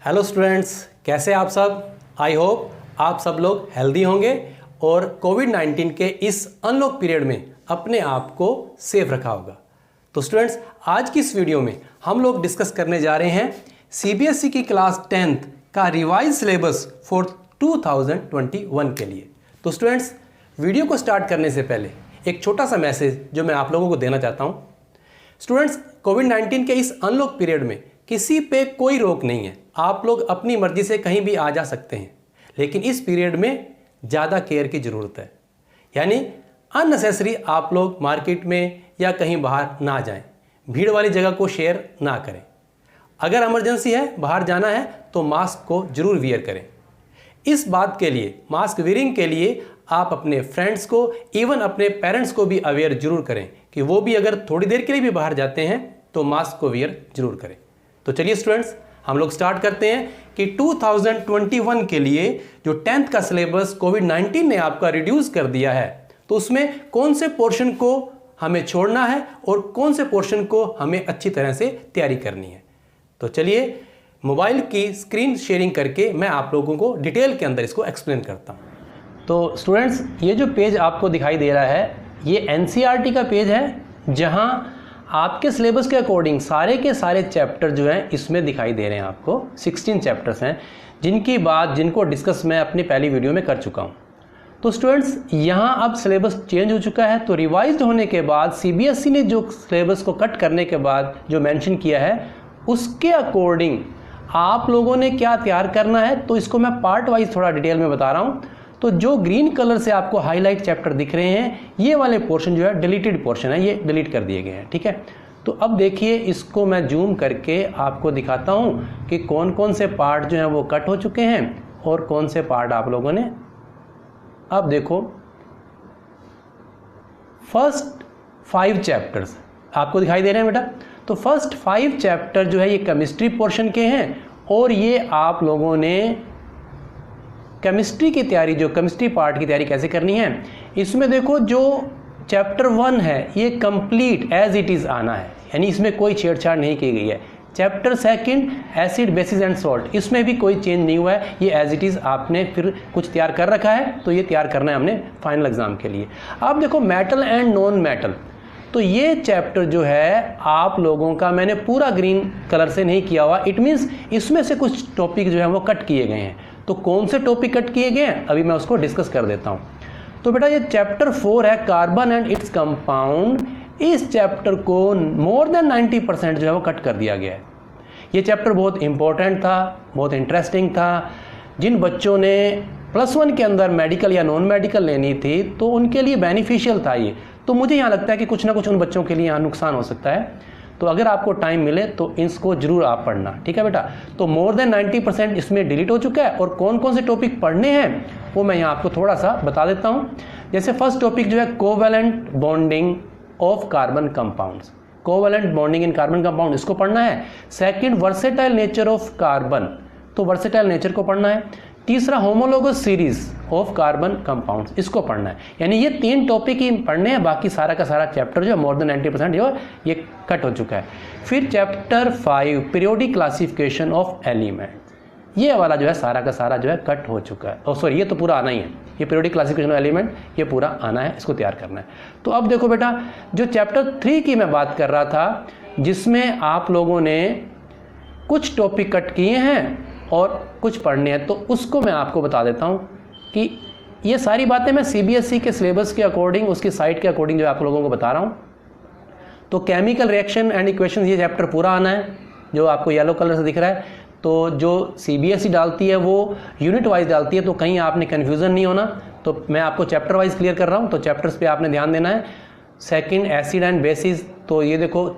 Hello students, कैसे आप सब। आई होप आप सब लोग हेल्दी होंगे और कोविड-19 के इस अनलॉक पीरियड में अपने आप को सेफ रखा होगा। तो स्टूडेंट्स, आज की इस वीडियो में हम लोग डिस्कस करने जा रहे हैं सीबीएसई की क्लास 10th का रिवाइज सिलेबस फॉर 2021 के लिए। तो स्टूडेंट्स, वीडियो को स्टार्ट करने से पहले एक छोटा सा मैसेज जो मैं आप लोगों को देना चाहता हूँ। स्टूडेंट्स, कोविड-19 के इस अनलॉक पीरियड में किसी पे कोई रोक नहीं है। आप लोग अपनी मर्जी से कहीं भी आ जा सकते हैं, लेकिन इस पीरियड में ज़्यादा केयर की ज़रूरत है। यानी अननेसेसरी आप लोग मार्केट में या कहीं बाहर ना जाएं, भीड़ वाली जगह को शेयर ना करें। अगर इमरजेंसी है, बाहर जाना है, तो मास्क को जरूर वियर करें। इस बात के लिए, मास्क वेयरिंग के लिए आप अपने फ्रेंड्स को, इवन अपने पेरेंट्स को भी अवेयर जरूर करें कि वो भी अगर थोड़ी देर के लिए भी बाहर जाते हैं तो मास्क को वियर जरूर करें। तो चलिए स्टूडेंट्स, हम लोग स्टार्ट करते हैं कि 2021 के लिए जो 10th का सिलेबस कोविड-19 ने आपका रिड्यूस कर दिया है, तो उसमें कौन से पोर्शन को हमें छोड़ना है और कौन से पोर्शन को हमें अच्छी तरह से तैयारी करनी है। तो चलिए मोबाइल की स्क्रीन शेयरिंग करके मैं आप लोगों को डिटेल के अंदर इसको एक्सप्लेन करता हूँ। तो स्टूडेंट्स, ये जो पेज आपको दिखाई दे रहा है, ये एनसीईआरटी का पेज है, जहाँ आपके सिलेबस के अकॉर्डिंग सारे के सारे चैप्टर जो हैं इसमें दिखाई दे रहे हैं। आपको 16 चैप्टर्स हैं जिनको डिस्कस मैं अपनी पहली वीडियो में कर चुका हूँ। तो स्टूडेंट्स, यहाँ अब सिलेबस चेंज हो चुका है। तो रिवाइज होने के बाद सीबीएसई ने जो सिलेबस को कट करने के बाद जो मेंशन किया है, उसके अकॉर्डिंग आप लोगों ने क्या तैयार करना है, तो इसको मैं पार्ट वाइज थोड़ा डिटेल में बता रहा हूँ। तो जो ग्रीन कलर से आपको हाईलाइट चैप्टर दिख रहे हैं, ये वाले पोर्शन जो है डिलीटेड पोर्शन है, ये डिलीट कर दिए गए हैं। ठीक है, तो अब देखिए, इसको मैं जूम करके आपको दिखाता हूँ कि कौन कौन से पार्ट जो हैं वो कट हो चुके हैं और कौन से पार्ट आप लोगों ने। अब देखो, फर्स्ट 5 चैप्टर्स आपको दिखाई दे रहे हैं बेटा। तो फर्स्ट 5 चैप्टर जो है ये केमिस्ट्री पोर्शन के हैं, और ये आप लोगों ने केमिस्ट्री की तैयारी, जो केमिस्ट्री पार्ट की तैयारी कैसे करनी है, इसमें देखो जो चैप्टर 1 है ये कंप्लीट एज इट इज़ आना है, यानी इसमें कोई छेड़छाड़ नहीं की गई है। Chapter 2 acid basis and salt, इसमें भी कोई चेंज नहीं हुआ है, ये एज इट इज़ आपने फिर कुछ तैयार कर रखा है, तो ये तैयार करना है हमने फाइनल एग्जाम के लिए। अब देखो मेटल एंड नॉन मेटल, तो ये चैप्टर जो है आप लोगों का मैंने पूरा ग्रीन कलर से नहीं किया हुआ। इट मीन्स इसमें से कुछ टॉपिक जो है वो कट किए गए हैं। तो कौन से टॉपिक कट किए गए हैं, अभी मैं उसको डिस्कस कर देता हूँ। तो बेटा, ये चैप्टर 4 है कार्बन एंड इट्स कंपाउंड। इस चैप्टर को मोर देन 90% जो है वो कट कर दिया गया है। ये चैप्टर बहुत इंपॉर्टेंट था, बहुत इंटरेस्टिंग था। जिन बच्चों ने +1 के अंदर मेडिकल या नॉन मेडिकल लेनी थी, तो उनके लिए बेनिफिशियल था ये। तो मुझे यहाँ लगता है कि कुछ ना कुछ उन बच्चों के लिए यहाँ नुकसान हो सकता है। तो अगर आपको टाइम मिले तो इसको जरूर आप पढ़ना। ठीक है बेटा, तो मोर देन 90% इसमें डिलीट हो चुका है, और कौन कौन से टॉपिक पढ़ने हैं वो मैं यहाँ आपको थोड़ा सा बता देता हूँ। जैसे फर्स्ट टॉपिक जो है covalent bonding of carbon compounds, covalent bonding in carbon compound, इसको पढ़ना है। Second, versatile nature of carbon, तो वर्सेटाइल नेचर को पढ़ना है। तीसरा, homologous series of carbon compounds, इसको पढ़ना है। यानी ये 3 टॉपिक ही पढ़ने हैं, बाकी सारा का सारा चैप्टर जो है मोर देन 90% जो है ये कट हो चुका है। फिर chapter 5 periodic classification of element, ये वाला जो है सारा का सारा जो है कट हो चुका है। सॉरी, ये तो पूरा आना ही है, ये पीरियोडिक क्लासिफिकेशन ऑफ एलिमेंट ये पूरा आना है, इसको तैयार करना है। तो अब देखो बेटा, जो चैप्टर 3 की मैं बात कर रहा था, जिसमें आप लोगों ने कुछ टॉपिक कट किए हैं और कुछ पढ़ने हैं, तो उसको मैं आपको बता देता हूँ कि ये सारी बातें मैं सीबीएसई के सिलेबस के अकॉर्डिंग, उसकी साइट के अकॉर्डिंग जो आप लोगों को बता रहा हूँ। तो केमिकल रिएक्शन एंड इक्वेशन, ये चैप्टर पूरा आना है, जो आपको येलो कलर से दिख रहा है। तो जो सीबीएसई डालती है वो यूनिट वाइज डालती है, तो कहीं आपने कन्फ्यूज़न नहीं होना। तो मैं आपको चैप्टर वाइज क्लियर कर रहा हूँ, तो चैप्टर्स पे आपने ध्यान देना है। सेकंड, एसिड एंड बेसिस, तो ये देखो,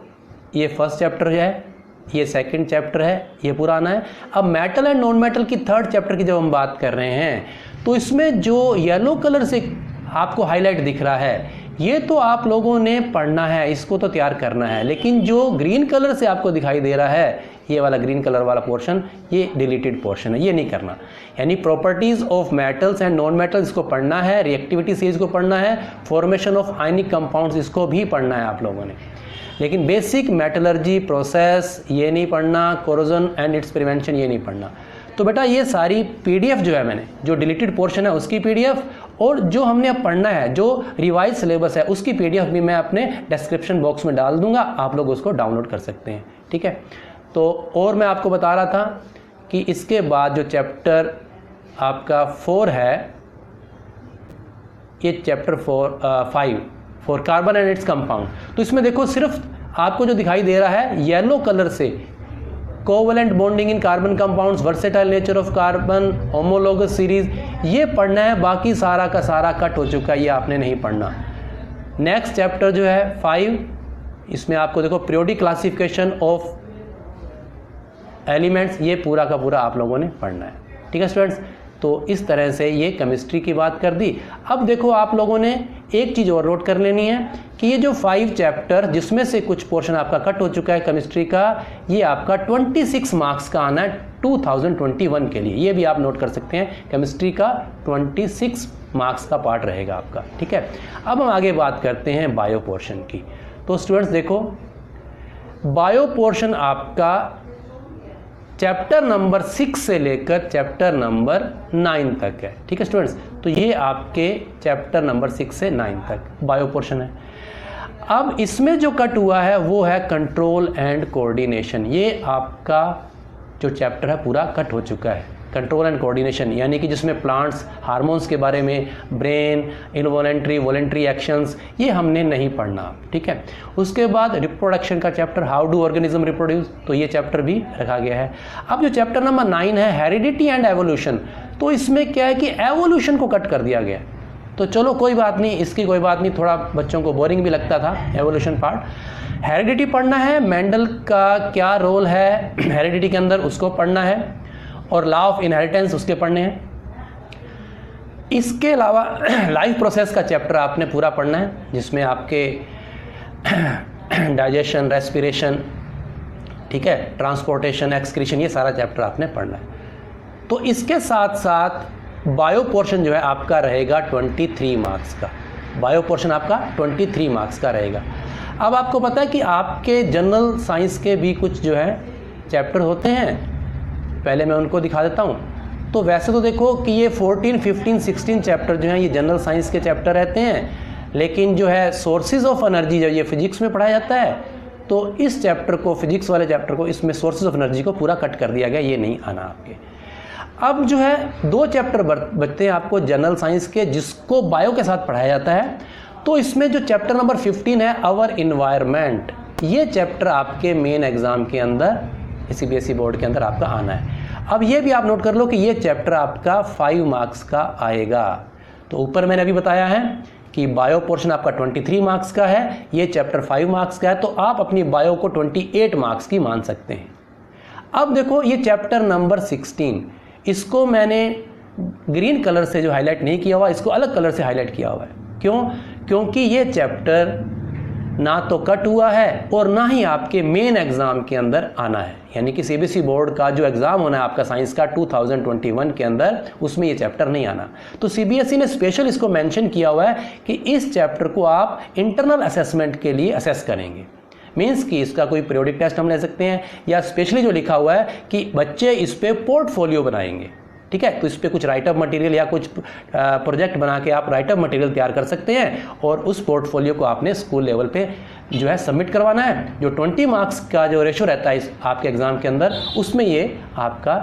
ये फर्स्ट चैप्टर है, ये सेकंड चैप्टर है, ये पूरा आना है। अब मेटल एंड नॉन मेटल की 3rd चैप्टर की जब हम बात कर रहे हैं, तो इसमें जो येलो कलर से आपको हाईलाइट दिख रहा है, ये तो आप लोगों ने पढ़ना है, इसको तो तैयार करना है। लेकिन जो ग्रीन कलर से आपको दिखाई दे रहा है, ये वाला ग्रीन कलर वाला पोर्शन, ये डिलीटेड पोर्शन है, ये नहीं करना। यानी properties of metals and non metals इसको पढ़ना है, रिएक्टिविटी सीरीज को पढ़ना है, फॉर्मेशन ऑफ आयनिक कंपाउंड्स इसको भी पढ़ना है आप लोगों ने। लेकिन बेसिक मेटलर्जी प्रोसेस ये नहीं पढ़ना, कोरोजन एंड इट्स प्रिवेंशन ये नहीं पढ़ना। तो बेटा ये सारी पीडीएफ जो है मैंने, जो डिलीटेड पोर्शन है उसकी पीडीएफ, और जो हमने अब पढ़ना है जो रिवाइज सिलेबस है उसकी पीडीएफ भी मैं अपने डिस्क्रिप्शन बॉक्स में डाल दूंगा, आप लोग उसको डाउनलोड कर सकते हैं। ठीक है, तो और मैं आपको बता रहा था कि इसके बाद जो चैप्टर आपका 4 है, ये chapter 5 for carbon and its compound, तो इसमें देखो सिर्फ आपको जो दिखाई दे रहा है येलो कलर से, covalent bonding in carbon compounds, versatile nature of carbon, homologous series, ये पढ़ना है। बाकी सारा का सारा कट हो चुका है, ये आपने नहीं पढ़ना। नेक्स्ट चैप्टर जो है 5, इसमें आपको देखो पीरियोडिक क्लासिफिकेशन ऑफ एलिमेंट्स, ये पूरा का पूरा आप लोगों ने पढ़ना है। ठीक है स्टूडेंट्स, तो इस तरह से ये केमिस्ट्री की बात कर दी। अब देखो आप लोगों ने एक चीज़ और नोट कर लेनी है कि ये जो 5 चैप्टर जिसमें से कुछ पोर्शन आपका कट हो चुका है केमिस्ट्री का, ये आपका 26 मार्क्स का आना है 2021 के लिए। ये भी आप नोट कर सकते हैं, केमिस्ट्री का 26 मार्क्स का पार्ट रहेगा आपका। ठीक है, अब हम आगे बात करते हैं बायो पोर्शन की। तो स्टूडेंट्स देखो, बायो पोर्शन आपका चैप्टर नंबर 6 से लेकर चैप्टर नंबर 9 तक है। ठीक है स्टूडेंट्स, तो ये आपके चैप्टर नंबर 6 से 9 तक बायो पोर्शन है। अब इसमें जो कट हुआ है वो है कंट्रोल एंड कोऑर्डिनेशन। ये आपका जो चैप्टर है पूरा कट हो चुका है, कंट्रोल एंड कोऑर्डिनेशन, यानी कि जिसमें प्लांट्स, हार्मोन्स के बारे में, ब्रेन, इनवॉलेंट्री, वॉलेंट्री एक्शंस, ये हमने नहीं पढ़ना। ठीक है, उसके बाद रिप्रोडक्शन का chapter, how do organism reproduce, तो ये चैप्टर भी रखा गया है। अब जो चैप्टर नंबर 9 है हेरिडिटी एंड एवोल्यूशन, तो इसमें क्या है कि एवोल्यूशन को कट कर दिया गया। तो चलो कोई बात नहीं, इसकी कोई बात नहीं, थोड़ा बच्चों को बोरिंग भी लगता था एवोल्यूशन पार्ट। हेरिडिटी पढ़ना है, मेंडल का क्या रोल है हेरिडिटी के अंदर उसको पढ़ना है, और लॉ ऑफ इनहेरिटेंस उसके पढ़ने हैं। इसके अलावा लाइफ प्रोसेस का चैप्टर आपने पूरा पढ़ना है, जिसमें आपके डाइजेशन, रेस्पिरेशन, ठीक है, ट्रांसपोर्टेशन, एक्सक्रीशन, ये सारा चैप्टर आपने पढ़ना है। तो इसके साथ साथ बायो पोर्शन जो है आपका रहेगा 23 मार्क्स का। बायो पोर्शन आपका 23 मार्क्स का रहेगा। अब आपको पता है कि आपके जनरल साइंस के भी कुछ जो है चैप्टर होते हैं, पहले मैं उनको दिखा देता हूँ। तो वैसे तो देखो कि ये 14, 15, 16 चैप्टर जो हैं ये जनरल साइंस के चैप्टर रहते हैं, लेकिन जो है सोर्सेज ऑफ एनर्जी जब ये फिजिक्स में पढ़ाया जाता है, तो इस चैप्टर को, फिजिक्स वाले चैप्टर को, इसमें सोर्सेज ऑफ एनर्जी को पूरा कट कर दिया गया, ये नहीं आना आपके। अब जो है 2 चैप्टर बचते हैं आपको जनरल साइंस के, जिसको बायो के साथ पढ़ाया जाता है। तो इसमें जो चैप्टर नंबर 15 है आवर इन्वायरमेंट, ये चैप्टर आपके मेन एग्जाम के अंदर, सीबीएसई बोर्ड के अंदर आपका आना है। अब ये भी आप नोट कर लो कि ये चैप्टर आपका 5 मार्क्स का आएगा। तो ऊपर मैंने अभी बताया है कि बायो पोर्शन आपका 23 मार्क्स का है, ये चैप्टर 5 मार्क्स का है, तो आप अपनी बायो को 28 मार्क्स की मान सकते हैं। अब देखो ये चैप्टर नंबर 16, इसको मैंने ग्रीन कलर से जो हाईलाइट नहीं किया हुआ, इसको अलग कलर से हाईलाइट किया हुआ है। क्यों? क्योंकि ये चैप्टर ना तो कट हुआ है और ना ही आपके मेन एग्जाम के अंदर आना है, यानी कि सीबीएसई बोर्ड का जो एग्जाम होना है आपका साइंस का 2021 के अंदर, उसमें ये चैप्टर नहीं आना। तो सीबीएसई ने स्पेशल इसको मेंशन किया हुआ है कि इस चैप्टर को आप इंटरनल असेसमेंट के लिए असेस करेंगे। मीन्स कि इसका कोई पीरियोडिक टेस्ट हम ले सकते हैं, या स्पेशली जो लिखा हुआ है कि बच्चे इस पे पोर्टफोलियो बनाएंगे। ठीक है, तो इस पे कुछ राइटअप मटेरियल या कुछ प्रोजेक्ट बना के आप राइटअप मटेरियल तैयार कर सकते हैं, और उस पोर्टफोलियो को आपने स्कूल लेवल पे जो है सबमिट करवाना है। जो 20 मार्क्स का जो रेशो रहता है इस आपके एग्जाम के अंदर, उसमें ये आपका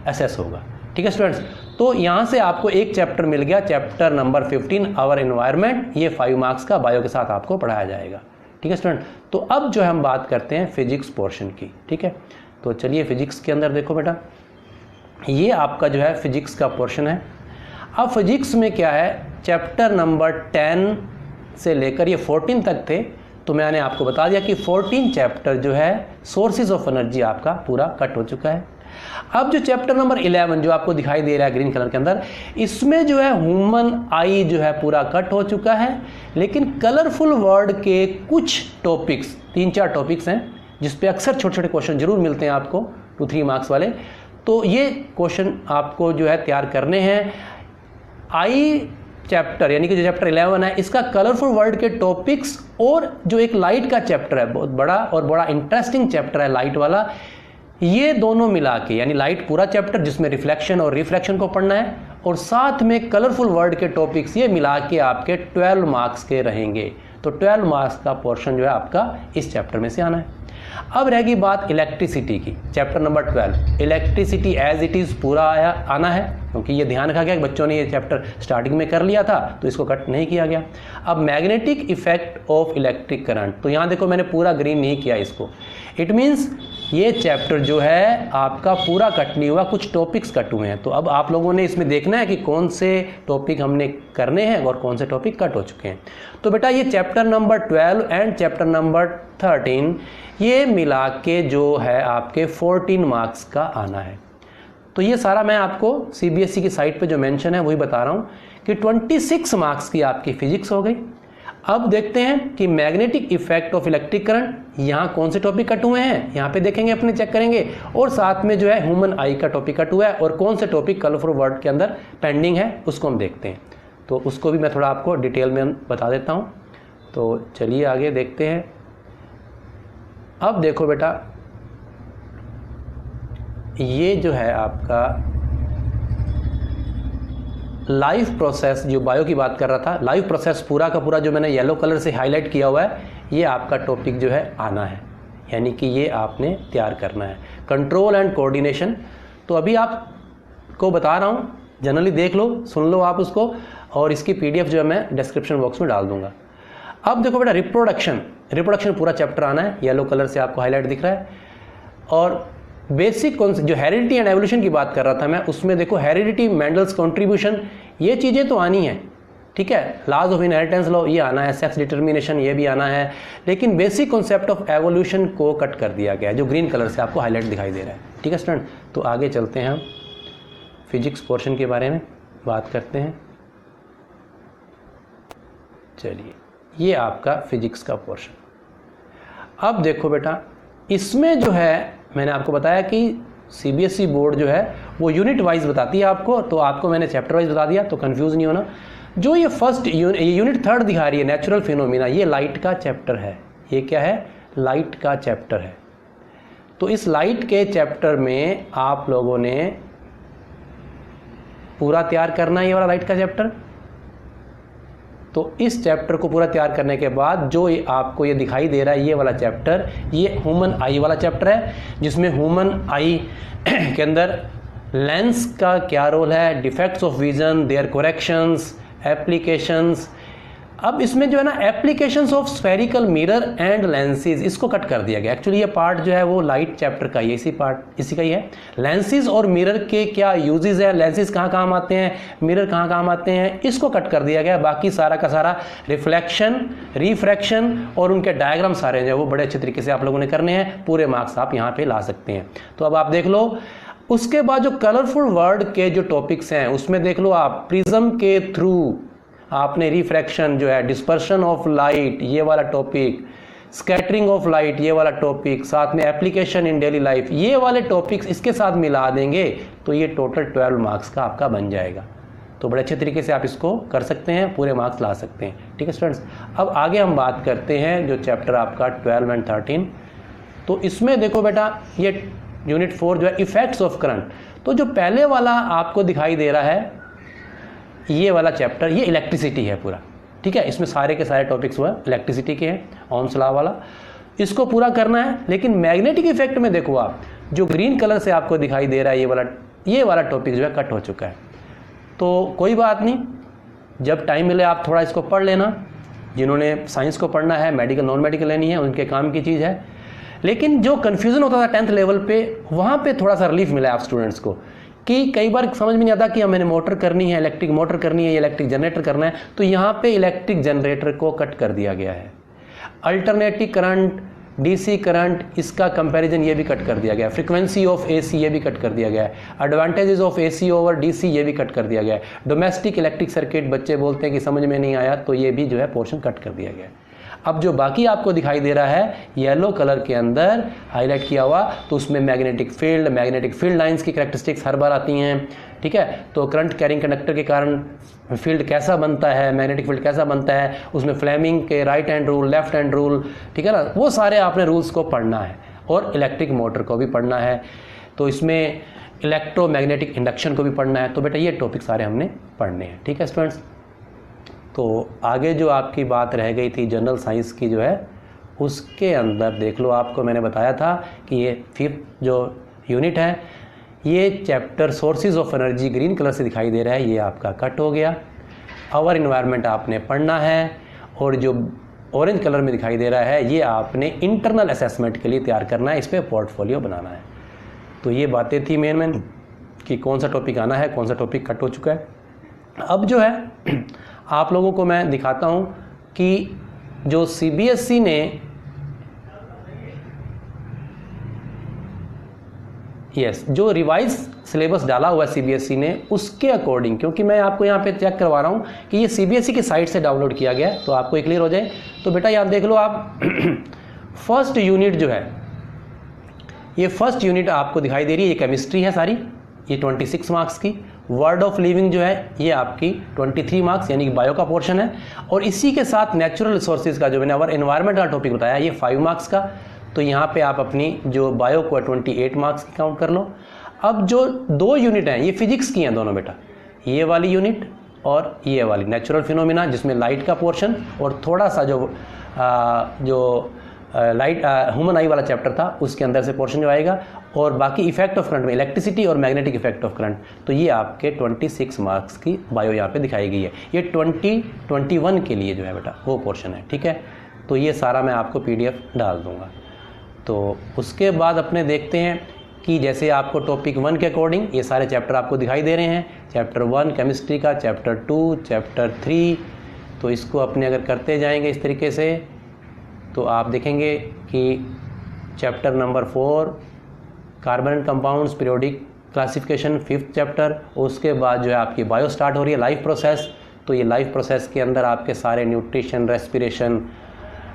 असेस होगा। ठीक है स्टूडेंट्स, तो यहाँ से आपको एक चैप्टर मिल गया, चैप्टर नंबर 15 आवर एनवायरनमेंट, ये 5 मार्क्स का बायो के साथ आपको पढ़ाया जाएगा। ठीक है स्टूडेंट, तो अब जो हम बात करते हैं फिजिक्स पोर्शन की। ठीक है, तो चलिए फिजिक्स के अंदर देखो बेटा, ये आपका जो है फिजिक्स का पोर्शन है। अब फिजिक्स में क्या है, चैप्टर नंबर 10 से लेकर ये 14 तक थे, तो मैंने आपको बता दिया कि 14 चैप्टर जो है सोर्सेज ऑफ एनर्जी आपका पूरा कट हो चुका है। अब जो चैप्टर नंबर 11 जो आपको दिखाई दे रहा है ग्रीन कलर के अंदर, इसमें जो है ह्यूमन आई जो है पूरा कट हो चुका है, लेकिन कलरफुल वर्ड के कुछ टॉपिक्स, 3-4 टॉपिक्स हैं जिस पे अक्सर छोटे छोटे क्वेश्चन जरूर मिलते हैं आपको 2-3 मार्क्स वाले। तो ये क्वेश्चन आपको जो है तैयार करने हैं। आई चैप्टर यानी कि जो चैप्टर 11 है इसका कलरफुल वर्ल्ड के टॉपिक्स और जो एक लाइट का चैप्टर है, बहुत बड़ा और बड़ा इंटरेस्टिंग चैप्टर है लाइट वाला, ये दोनों मिला के यानी लाइट पूरा चैप्टर जिसमें रिफ्लेक्शन और रिफ्रैक्शन को पढ़ना है और साथ में कलरफुल वर्ल्ड के टॉपिक्स, ये मिला के आपके 12 मार्क्स के रहेंगे। तो 12 मार्क्स का पोर्शन जो है आपका इस चैप्टर में से आना है। अब रहेगी बात इलेक्ट्रिसिटी की, chapter number 12 electricity as it is पूरा आना है, क्योंकि ये ध्यान रखा गया कि बच्चों ने ये चैप्टर स्टार्टिंग में कर लिया था तो इसको कट नहीं किया गया। अब magnetic effect of electric current, तो यहाँ देखो मैंने पूरा ग्रीन नहीं किया इसको, इट मीन्स ये चैप्टर जो है आपका पूरा कट नहीं हुआ, कुछ टॉपिक्स कट हुए हैं। तो अब आप लोगों ने इसमें देखना है कि कौन से टॉपिक हमने करने हैं और कौन से टॉपिक कट हो चुके हैं। तो बेटा ये chapter number 12 and chapter number 13 ये मिला के जो है आपके 14 मार्क्स का आना है। तो ये सारा मैं आपको CBSE की साइट पे जो मेंशन है वही बता रहा हूँ कि 26 मार्क्स की आपकी फिजिक्स हो गई। अब देखते हैं कि magnetic effect of electric current, यहाँ कौन से टॉपिक कट हुए हैं, यहाँ पे देखेंगे अपने, चेक करेंगे, और साथ में जो है ह्यूमन आई का टॉपिक कट हुआ है और कौन से टॉपिक कलरफुल वर्ड के अंदर पेंडिंग है उसको हम देखते हैं। तो उसको भी मैं थोड़ा आपको डिटेल में बता देता हूँ। तो चलिए आगे देखते हैं। अब देखो बेटा ये जो है आपका लाइफ प्रोसेस, जो बायो की बात कर रहा था, लाइफ प्रोसेस पूरा का पूरा जो मैंने येलो कलर से हाईलाइट किया हुआ है, ये आपका टॉपिक जो है आना है, यानी कि ये आपने तैयार करना है। कंट्रोल एंड कोऑर्डिनेशन, तो अभी आपको बता रहा हूँ, जनरली देख लो, सुन लो आप उसको, और इसकी PDF जो है मैं डिस्क्रिप्शन बॉक्स में डाल दूंगा। अब देखो बेटा रिप्रोडक्शन पूरा चैप्टर आना है, येलो कलर से आपको हाईलाइट दिख रहा है। और बेसिक कॉन्सेप्ट जो हेरिडिटी एंड एवोल्यूशन की बात कर रहा था मैं, उसमें देखो हेरिडिटी, मेंडल्स कंट्रीब्यूशन, ये चीज़ें तो आनी है, ठीक है। लॉज ऑफ इनहेरिटेंस लॉ ये आना है, सेक्स डिटर्मिनेशन ये भी आना है, लेकिन बेसिक कॉन्सेप्ट ऑफ एवोल्यूशन को कट कर दिया गया है, जो ग्रीन कलर से आपको हाईलाइट दिखाई दे रहा है, ठीक है स्टूडेंट। तो आगे चलते हैं, हम फिजिक्स पोर्शन के बारे में बात करते हैं। चलिए ये आपका फिजिक्स का पोर्शन। अब देखो बेटा इसमें जो है मैंने आपको बताया कि CBSE बोर्ड जो है वो यूनिट वाइज बताती है आपको, तो आपको मैंने चैप्टर वाइज बता दिया, तो कंफ्यूज नहीं होना। जो ये फर्स्ट यूनिट 3 दिखा रही है नेचुरल फिनोमिना, ये लाइट का चैप्टर है। ये क्या है? लाइट का चैप्टर है। तो इस लाइट के चैप्टर में आप लोगों ने पूरा तैयार करना है ये वाला लाइट का चैप्टर। तो इस चैप्टर को पूरा तैयार करने के बाद जो आपको ये दिखाई दे रहा है ये वाला चैप्टर, ये ह्यूमन आई वाला चैप्टर है, जिसमें ह्यूमन आई के अंदर लेंस का क्या रोल है, defects of vision, their corrections, applications. अब इसमें जो है ना applications of spherical mirror and lenses, इसको कट कर दिया गया। एक्चुअली ये पार्ट जो है वो लाइट चैप्टर का ही है, इसी का ही है। लेंसेज और मिरर के क्या यूजेस है, लेंसेज कहाँ काम आते हैं, मिरर कहाँ काम आते हैं, इसको कट कर दिया गया। बाकी सारा का सारा रिफ्लेक्शन, रिफ्रैक्शन और उनके डायग्राम सारे जो है वो बड़े अच्छे तरीके से आप लोगों ने करने हैं। पूरे मार्क्स आप यहाँ पे ला सकते हैं। तो अब आप देख लो, उसके बाद जो कलरफुल वर्ड के जो टॉपिक्स हैं उसमें देख लो आप, प्रिज्म के थ्रू आपने रिफ्रैक्शन जो है, डिस्पर्शन ऑफ लाइट ये वाला टॉपिक, स्कैटरिंग ऑफ लाइट ये वाला टॉपिक, साथ में एप्लीकेशन इन डेली लाइफ, ये वाले टॉपिक्स इसके साथ मिला देंगे तो ये टोटल 12 मार्क्स का आपका बन जाएगा। तो बड़े अच्छे तरीके से आप इसको कर सकते हैं, पूरे मार्क्स ला सकते हैं। ठीक है स्टूडेंट्स, अब आगे हम बात करते हैं जो चैप्टर आपका 12 एंड 13। तो इसमें देखो बेटा ये यूनिट 4 जो है इफेक्ट्स ऑफ करंट। तो जो पहले वाला आपको दिखाई दे रहा है ये वाला चैप्टर, ये इलेक्ट्रिसिटी है पूरा, ठीक है। इसमें सारे के सारे टॉपिक्स हुआ इलेक्ट्रिसिटी के हैं, ओम्स लॉ वाला, इसको पूरा करना है। लेकिन मैग्नेटिक इफेक्ट में देखो आप, जो ग्रीन कलर से आपको दिखाई दे रहा है ये वाला टॉपिक जो है कट हो चुका है। तो कोई बात नहीं, जब टाइम मिले आप थोड़ा इसको पढ़ लेना। जिन्होंने साइंस को पढ़ना है, मेडिकल नॉन मेडिकल लेनी है, उनके काम की चीज़ है। लेकिन जो कन्फ्यूज़न होता था 10th लेवल पे, वहाँ पे थोड़ा सा रिलीफ मिला है आप स्टूडेंट्स को, कि कई बार समझ में नहीं आता कि मैंने मोटर करनी है, इलेक्ट्रिक मोटर करनी है या इलेक्ट्रिक जनरेटर करना है। तो यहाँ पे इलेक्ट्रिक जनरेटर को कट कर दिया गया है। अल्टरनेटिव करंट, DC करंट, इसका कंपैरिजन ये भी कट कर दिया गया है। फ्रीक्वेंसी ऑफ AC ये भी कट कर दिया गया है। Advantages of AC over DC ये भी कट कर दिया गया है। डोमेस्टिक इलेक्ट्रिक सर्किट बच्चे बोलते हैं कि समझ में नहीं आया, तो ये भी जो है पोर्शन कट कर दिया गया है। अब जो बाकी आपको दिखाई दे रहा है येलो कलर के अंदर हाईलाइट किया हुआ, तो उसमें मैग्नेटिक फील्ड लाइंस की कैरेक्टरिस्टिक्स हर बार आती हैं, ठीक है। तो करंट कैरिंग कंडक्टर के कारण फील्ड कैसा बनता है, मैग्नेटिक फील्ड कैसा बनता है, उसमें फ्लेमिंग के right hand rule, left hand rule, ठीक है ना, वो सारे आपने रूल्स को पढ़ना है, और इलेक्ट्रिक मोटर को भी पढ़ना है, तो इसमें इलेक्ट्रोमैग्नेटिक इंडक्शन को भी पढ़ना है। तो बेटा ये टॉपिक सारे हमने पढ़ने हैं, ठीक है स्टूडेंट्स। तो आगे जो आपकी बात रह गई थी जनरल साइंस की जो है, उसके अंदर देख लो, आपको मैंने बताया था कि ये 5th जो यूनिट है, ये chapter sources of energy green colour से दिखाई दे रहा है, ये आपका कट हो गया। आवर इन्वायरमेंट आपने पढ़ना है, और जो ऑरेंज कलर में दिखाई दे रहा है ये आपने इंटरनल असेसमेंट के लिए तैयार करना है, इस पर पोर्टफोलियो बनाना है। तो ये बातें थी मेन कि कौन सा टॉपिक आना है, कौन सा टॉपिक कट हो चुका है। अब जो है आप लोगों को मैं दिखाता हूँ कि जो CBSE ने जो रिवाइज सिलेबस डाला हुआ है CBSE ने, उसके अकॉर्डिंग, क्योंकि मैं आपको यहाँ पे चेक करवा रहा हूँ कि ये CBSE की साइट से डाउनलोड किया गया है, तो आपको क्लियर हो जाए। तो बेटा यहाँ देख लो आप फर्स्ट यूनिट जो है, ये फर्स्ट यूनिट आपको दिखाई दे रही है, ये केमिस्ट्री है सारी, ये 26 मार्क्स की। वर्ड ऑफ लिविंग जो है ये आपकी 23 मार्क्स यानी कि बायो का पोर्शन है, और इसी के साथ नेचुरल रिसोर्सेज का जो मैंने अवर एनवायरमेंट का टॉपिक बताया ये 5 मार्क्स का। तो यहाँ पे आप अपनी जो बायो को 28 मार्क्स की काउंट कर लो। अब जो 2 यूनिट हैं ये फिजिक्स की हैं दोनों बेटा, ये वाली यूनिट और ये वाली नेचुरल फिनोमिना, जिसमें लाइट का पोर्शन और थोड़ा सा जो लाइट ह्यूमन आई वाला चैप्टर था उसके अंदर से पोर्शन जो आएगा, और बाकी इफेक्ट ऑफ करंट में इलेक्ट्रिसिटी और मैग्नेटिक इफेक्ट ऑफ करंट, तो ये आपके 26 मार्क्स की बायो यहाँ पे दिखाई गई है। ये 2021 के लिए जो है बेटा वो पोर्शन है, ठीक है। तो ये सारा मैं आपको PDF डाल दूँगा। तो उसके बाद अपने देखते हैं कि जैसे आपको टॉपिक 1 के अकॉर्डिंग ये सारे चैप्टर आपको दिखाई दे रहे हैं, चैप्टर 1 केमिस्ट्री का, चैप्टर 2, चैप्टर 3, तो इसको अपने अगर करते जाएंगे इस तरीके से तो आप देखेंगे कि chapter number 4 carbon and compounds periodic classification 5th chapter, उसके बाद जो है आपकी बायो स्टार्ट हो रही है, लाइफ प्रोसेस। तो ये लाइफ प्रोसेस के अंदर आपके सारे न्यूट्रिशन, रेस्पिरेशन,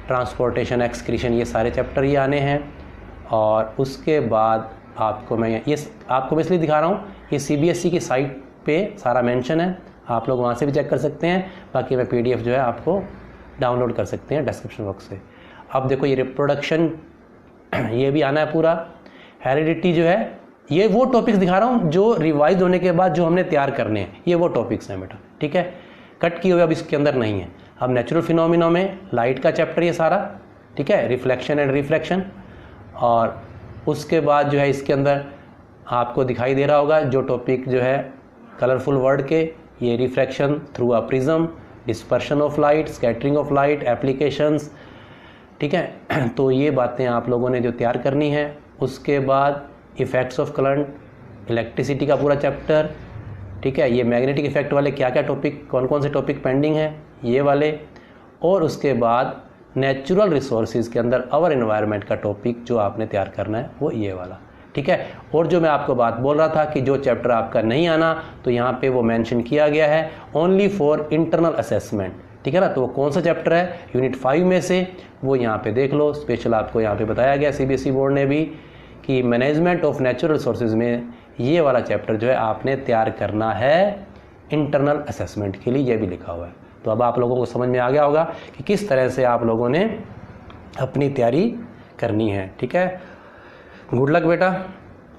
ट्रांसपोर्टेशन, एक्सक्रीशन, ये सारे चैप्टर ही आने हैं। और उसके बाद आपको मैं इसलिए दिखा रहा हूँ, ये CBSE की साइट पे सारा मेंशन है, आप लोग वहाँ से भी चेक कर सकते हैं, बाकी मैं PDF जो है आपको डाउनलोड कर सकते हैं डिस्क्रिप्शन बॉक्स से। अब देखो ये रिप्रोडक्शन ये भी आना है पूरा, हेरिडिटी जो है, ये वो टॉपिक्स दिखा रहा हूँ जो रिवाइज होने के बाद जो हमने तैयार करने हैं, ये वो टॉपिक्स हैं बेटा, ठीक है। कट किए हुए अब इसके अंदर नहीं है। अब नेचुरल फिनोमिना में लाइट का चैप्टर ये सारा, ठीक है, रिफ्लेक्शन एंड रिफ्रैक्शन, और उसके बाद जो है इसके अंदर आपको दिखाई दे रहा होगा जो टॉपिक जो है कलरफुल वर्ड के, ये refraction through a prism, dispersion of light, scattering of light, applications, ठीक है। तो ये बातें आप लोगों ने जो तैयार करनी है। उसके बाद इफ़ेक्ट्स ऑफ करंट, इलेक्ट्रिसिटी का पूरा चैप्टर, ठीक है, ये मैग्नेटिक इफेक्ट वाले क्या क्या टॉपिक, कौन कौन से टॉपिक पेंडिंग हैं ये वाले, और उसके बाद नेचुरल रिसोर्सेज के अंदर आवर एनवायरनमेंट का टॉपिक जो आपने तैयार करना है वो ये वाला, ठीक है। और जो मैं आपको बात बोल रहा था कि जो चैप्टर आपका नहीं आना तो यहाँ पे वो मेंशन किया गया है ओनली फॉर इंटरनल असेसमेंट, ठीक है ना। तो वो कौन सा चैप्टर है यूनिट 5 में से, वो यहाँ पे देख लो, स्पेशल आपको यहाँ पे बताया गया CBSE बोर्ड ने भी कि मैनेजमेंट ऑफ नेचुरल रिसोर्सेज में ये वाला चैप्टर जो है आपने तैयार करना है इंटरनल असेसमेंट के लिए, ये भी लिखा हुआ है। तो अब आप लोगों को समझ में आ गया होगा कि किस तरह से आप लोगों ने अपनी तैयारी करनी है, ठीक है। गुड लक बेटा,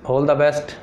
ऑल द बेस्ट।